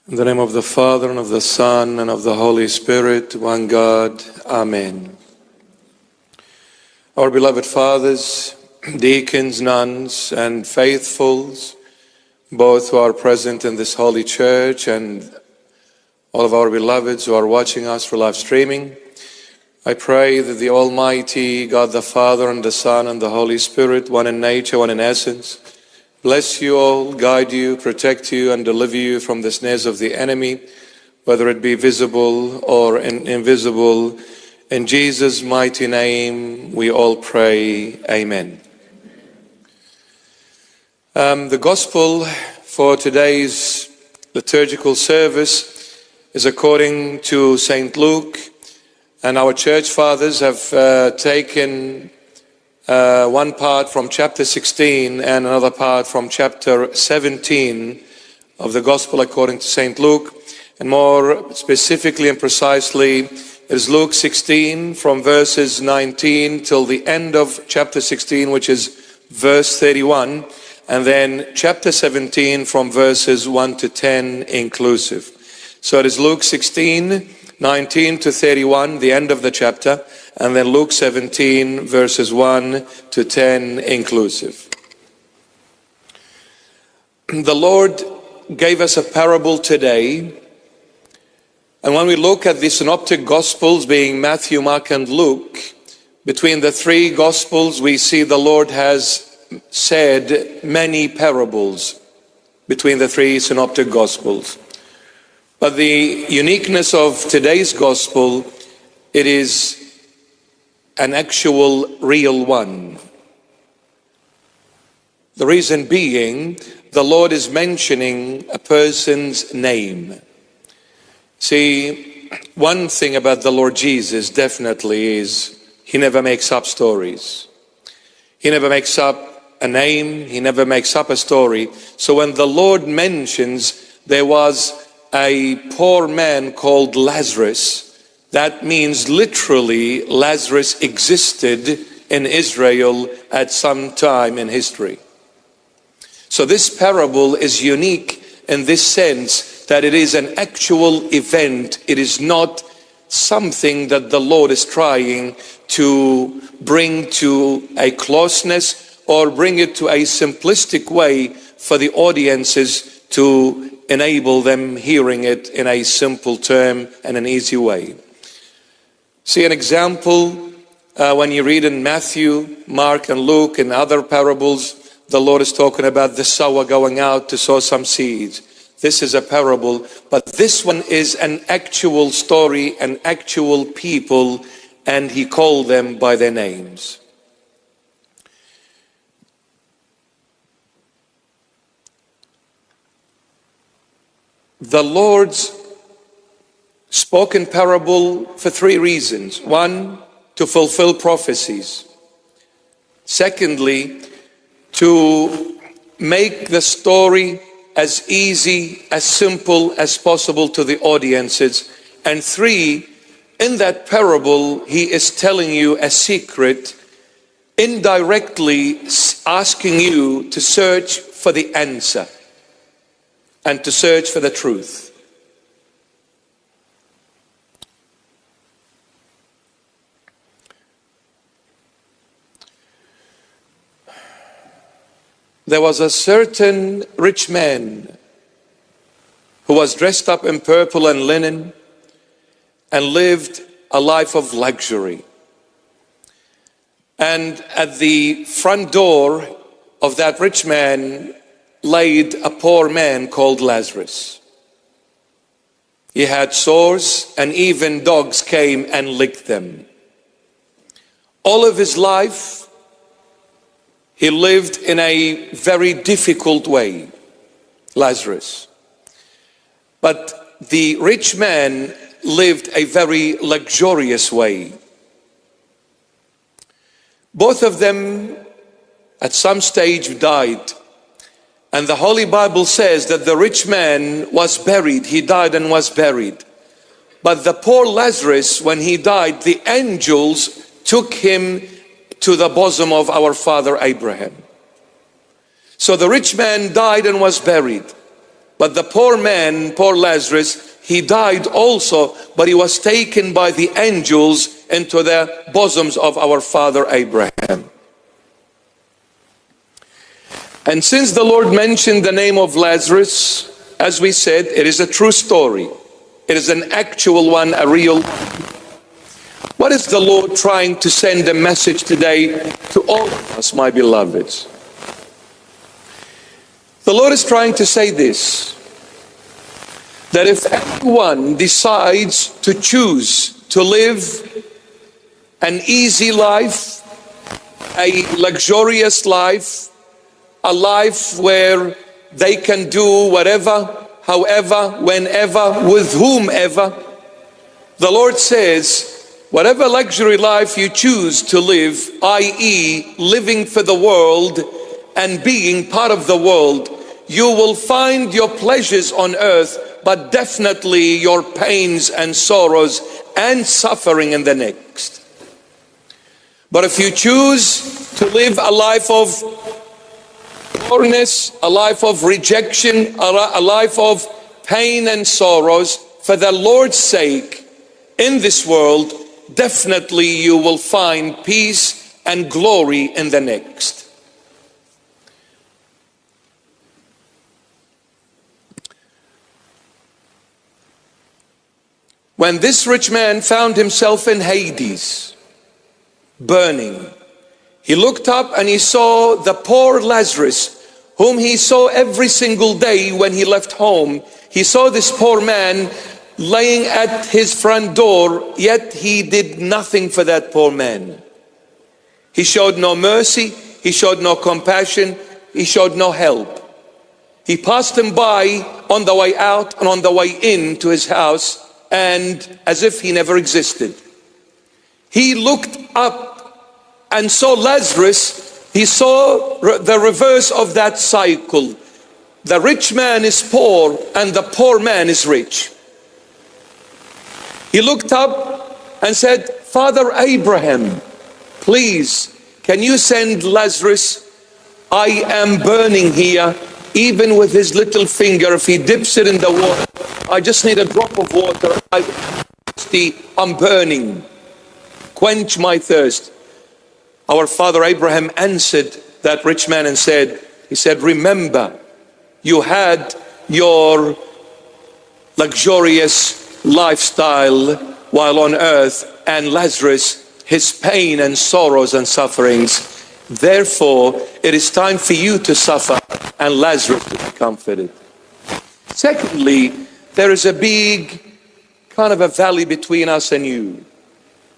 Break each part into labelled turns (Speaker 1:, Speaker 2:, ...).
Speaker 1: In the name of the Father, and of the Son, and of the Holy Spirit, one God. Amen. Our beloved fathers, deacons, nuns, and faithfuls, both who are present in this holy church, and all of our beloveds who are watching us for live streaming, I pray that the Almighty God the Father and the Son and the Holy Spirit, one in nature, one in essence, bless you all, guide you, protect you, and deliver you from the snares of the enemy, whether it be visible or invisible. In Jesus' mighty name, we all pray, amen. The gospel for today's liturgical service is according to St. Luke, and our church fathers have taken one part from chapter 16 and another part from chapter 17 of the Gospel according to St. Luke. And more specifically and precisely, it is Luke 16 from verses 19 till the end of chapter 16, which is verse 31, and then chapter 17 from verses 1 to 10 inclusive. So it is Luke 16, 19 to 31, the end of the chapter, and then Luke 17, verses 1 to 10 inclusive. The Lord gave us a parable today, and when we look at the synoptic gospels being Matthew, Mark, and Luke, between the three gospels we see the Lord has said many parables between the three synoptic gospels. But the uniqueness of today's gospel, it is an actual real one. The reason being, the Lord is mentioning a person's name. See, one thing about the Lord Jesus definitely is he never makes up stories. He never makes up a name, he never makes up a story. So when the Lord mentions there was a poor man called Lazarus, that means literally Lazarus existed in Israel at some time in history. So this parable is unique in this sense that it is an actual event. It is not something that the Lord is trying to bring to a closeness or bring it to a simplistic way for the audiences to enable them hearing it in a simple term and an easy way. See an example when you read in Matthew, Mark, and Luke and other parables, the Lord is talking about the sower going out to sow some seeds. This is a parable, but this one is an actual story, an actual people, and he called them by their names. The Lord's spoken parable for three reasons. One, to fulfill prophecies. Secondly, to make the story as easy, as simple as possible to the audiences. And three, in that parable, he is telling you a secret, indirectly asking you to search for the answer and to search for the truth. There was a certain rich man who was dressed up in purple and linen and lived a life of luxury. And at the front door of that rich man laid a poor man called Lazarus. He had sores, and even dogs came and licked them. All of his life, he lived in a very difficult way, Lazarus. But the rich man lived a very luxurious way. Both of them at some stage died. And the Holy Bible says that the rich man was buried. He died and was buried. But the poor Lazarus, when he died, the angels took him to the bosom of our father Abraham. So the rich man died and was buried. But the poor man, poor Lazarus, he died also, but he was taken by the angels into the bosoms of our father Abraham. And since the Lord mentioned the name of Lazarus, as we said, it is a true story. It is an actual one, a real one. What is the Lord trying to send a message today to all of us, my beloveds? The Lord is trying to say this, that if anyone decides to choose to live an easy life, a luxurious life, a life where they can do whatever, however, whenever, with whomever, the Lord says, whatever luxury life you choose to live, i.e. living for the world and being part of the world, you will find your pleasures on earth, but definitely your pains and sorrows and suffering in the next. But if you choose to live a life of poorness, a life of rejection, a life of pain and sorrows for the Lord's sake in this world, definitely you will find peace and glory in the next. When this rich man found himself in Hades, burning, he looked up and he saw the poor Lazarus, whom he saw every single day when he left home. He saw this poor man laying at his front door, yet he did nothing for that poor man. He showed no mercy, he showed no compassion, he showed no help. He passed him by on the way out and on the way in to his house, and as if he never existed. He looked up and saw Lazarus. He saw the reverse of that cycle. The rich man is poor and the poor man is rich. He looked up and said, Father Abraham, please, can you send Lazarus? I am burning here, even with his little finger. If he dips it in the water, I just need a drop of water. I'm burning. Quench my thirst. Our father Abraham answered that rich man and said, remember, you had your luxurious lifestyle while on earth, and Lazarus, his pain and sorrows and sufferings. Therefore, it is time for you to suffer and Lazarus to be comforted. Secondly, there is a big kind of a valley between us and you.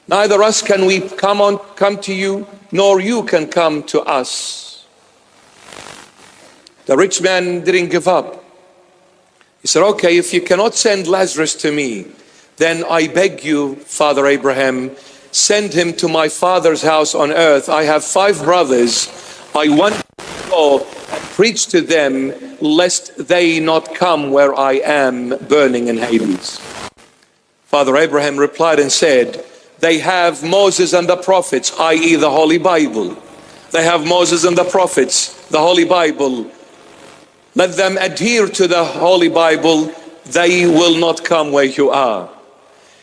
Speaker 1: Neither us can we come to you, nor you can come to us. The rich man didn't give up. He said, okay, if you cannot send Lazarus to me, then I beg you, Father Abraham, send him to my father's house on earth. I have 5 brothers. I want to go and preach to them, lest they not come where I am burning in Hades. Father Abraham replied and said, they have Moses and the prophets, i.e. the Holy Bible. They have Moses and the prophets, the Holy Bible. Let them adhere to the Holy Bible. They will not come where you are.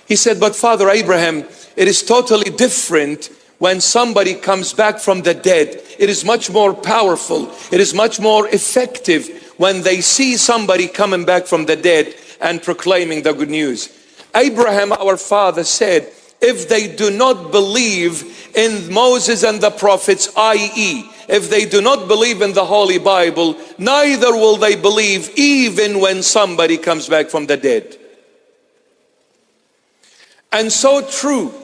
Speaker 1: He said, but Father Abraham, it is totally different when somebody comes back from the dead. It is much more powerful. It is much more effective when they see somebody coming back from the dead and proclaiming the good news. Abraham, our father, said, if they do not believe in Moses and the prophets, i.e., if they do not believe in the Holy Bible, neither will they believe even when somebody comes back from the dead. And so true,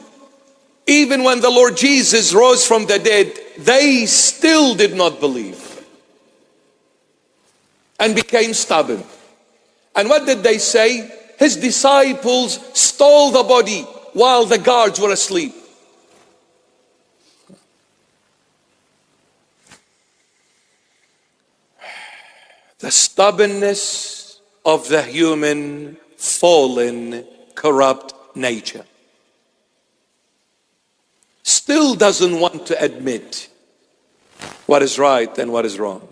Speaker 1: even when the Lord Jesus rose from the dead, they still did not believe and became stubborn. And what did they say? His disciples stole the body while the guards were asleep. The stubbornness of the human, fallen, corrupt nature. Still doesn't want to admit what is right and what is wrong.